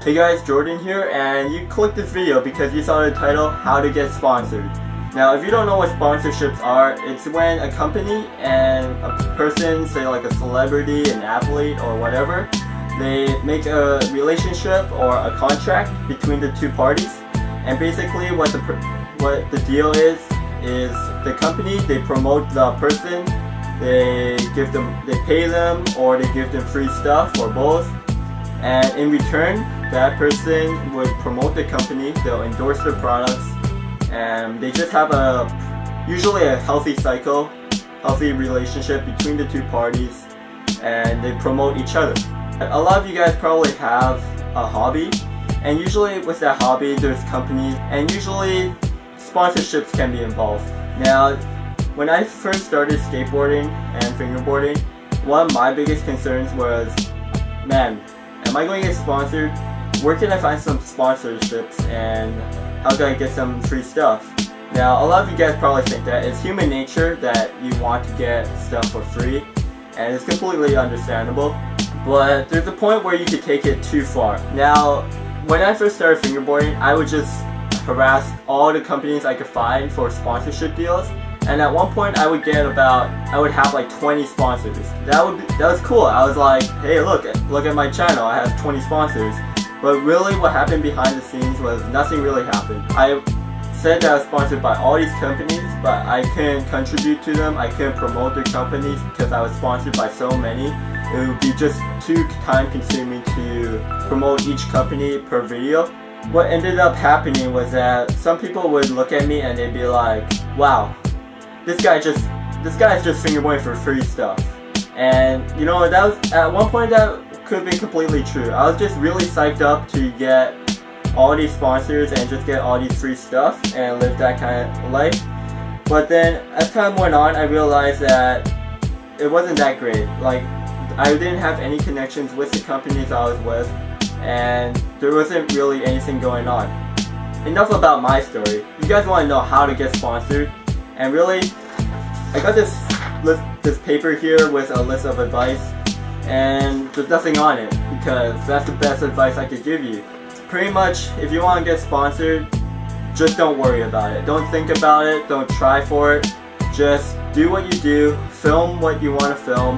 Hey guys, Jordan here, and you clicked this video because you saw the title, How to Get Sponsored. Now, if you don't know what sponsorships are, it's when a company and a person, say like a celebrity, an athlete, or whatever, they make a relationship or a contract between the two parties. And basically what the deal is the company, they promote the person, they pay them, or they give them free stuff, or both. And in return, that person would promote the company, they'll endorse their products, and they just have usually a healthy cycle, healthy relationship between the two parties, and they promote each other. A lot of you guys probably have a hobby, and usually with that hobby there's companies, and usually sponsorships can be involved. Now, when I first started skateboarding and fingerboarding, one of my biggest concerns was, man, am I going to get sponsored? Where can I find some sponsorships, and how can I get some free stuff? Now, a lot of you guys probably think that it's human nature that you want to get stuff for free, and it's completely understandable, but there's a point where you could take it too far. Now, when I first started fingerboarding, I would just harass all the companies I could find for sponsorship deals. And at one point I would have like 20 sponsors. That was cool. I was like, hey, look at my channel, I have 20 sponsors. But really what happened behind the scenes was nothing really happened. I said that I was sponsored by all these companies, but I couldn't contribute to them, I couldn't promote their companies because I was sponsored by so many. It would be just too time consuming to promote each company per video. What ended up happening was that some people would look at me and they'd be like, wow, this guy is just fingerboarding for free stuff. And you know, that was, at one point that could have been completely true. I was just really psyched up to get all these sponsors and just get all these free stuff and live that kind of life. But then as time went on, I realized that it wasn't that great. Like, I didn't have any connections with the companies I was with, and there wasn't really anything going on. Enough about my story. You guys want to know how to get sponsored? And really, I got this paper here with a list of advice, and there's nothing on it because that's the best advice I could give you. Pretty much, if you want to get sponsored, just don't worry about it. Don't think about it, don't try for it. Just do what you do, film what you want to film,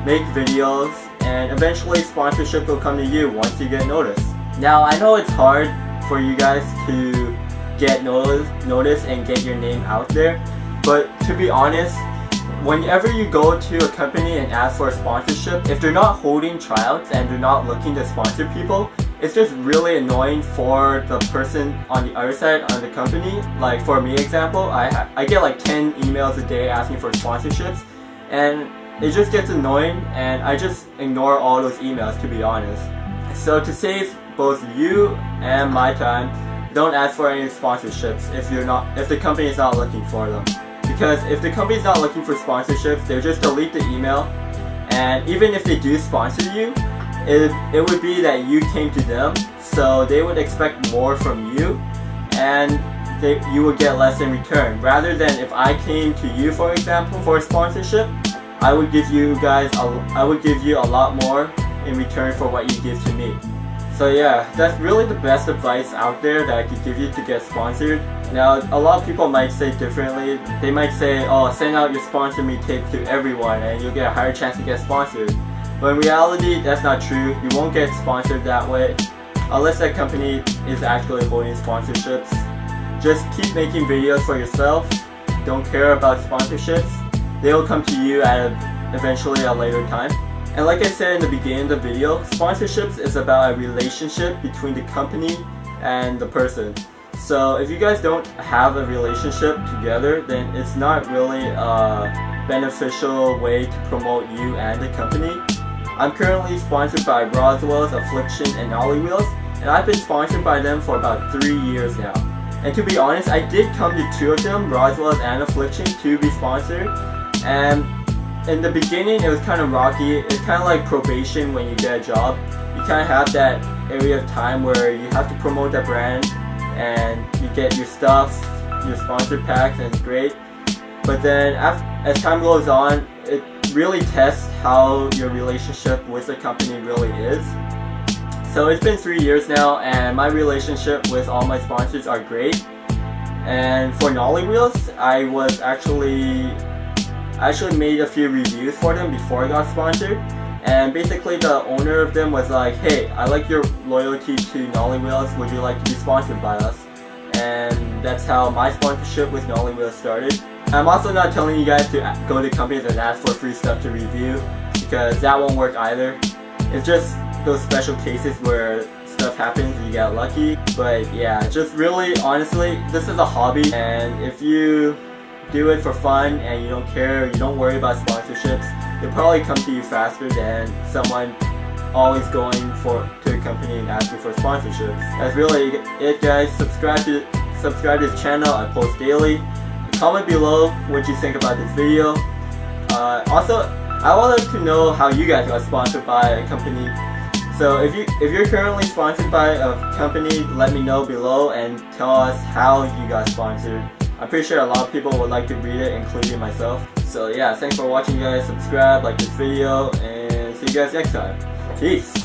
make videos, and eventually sponsorship will come to you once you get noticed. Now, I know it's hard for you guys to get noticed and get your name out there, but to be honest, whenever you go to a company and ask for a sponsorship, if they're not holding tryouts and they're not looking to sponsor people, it's just really annoying for the person on the other side, on the company. Like for me, example, I get like 10 emails a day asking for sponsorships, and it just gets annoying, and I just ignore all those emails, to be honest. So to save both you and my time, don't ask for any sponsorships if the company is not looking for them. Because if the company is not looking for sponsorships, they'll just delete the email, and even if they do sponsor you, it would be that you came to them, so they would expect more from you, and you would get less in return. Rather than if I came to you, for example, for a sponsorship, I would give you a lot more in return for what you give to me. So yeah, that's really the best advice out there that I could give you to get sponsored. Now, a lot of people might say differently. They might say, oh, send out your sponsor me tape to everyone and you'll get a higher chance to get sponsored. But in reality, that's not true. You won't get sponsored that way unless that company is actually holding sponsorships. Just keep making videos for yourself. Don't care about sponsorships. They will come to you at eventually a later time. And like I said in the beginning of the video, sponsorships is about a relationship between the company and the person. So if you guys don't have a relationship together, then it's not really a beneficial way to promote you and the company. I'm currently sponsored by Roswell's, Affliction, and Ollie Wheels, and I've been sponsored by them for about 3 years now. And to be honest, I did come to 2 of them, Roswell's and Affliction, to be sponsored. And in the beginning, it was kind of rocky. It's kind of like probation when you get a job. You kind of have that area of time where you have to promote that brand, and you get your stuff, your sponsored packs, and it's great. But then as time goes on, it really tests how your relationship with the company really is. So it's been 3 years now, and my relationship with all my sponsors are great. And for Nolly Wheels, I actually made a few reviews for them before I got sponsored. And basically the owner of them was like, hey, I like your loyalty to Nolly Wheels, would you like to be sponsored by us? And that's how my sponsorship with Nolly Wheels started. I'm also not telling you guys to go to companies and ask for free stuff to review, because that won't work either. It's just those special cases where stuff happens and you get lucky. But yeah, just really honestly, this is a hobby, and if you do it for fun and you don't care, you don't worry about sponsorships, they'll probably come to you faster than someone always going to a company and asking for sponsorships. That's really it, guys. Subscribe to this channel. I post daily. Comment below what you think about this video. Also, I wanted to know how you guys got sponsored by a company. So if you're currently sponsored by a company, let me know below and tell us how you got sponsored. I'm pretty sure a lot of people would like to read it, including myself. So yeah, thanks for watching, guys. Subscribe, like this video, and see you guys next time. Peace!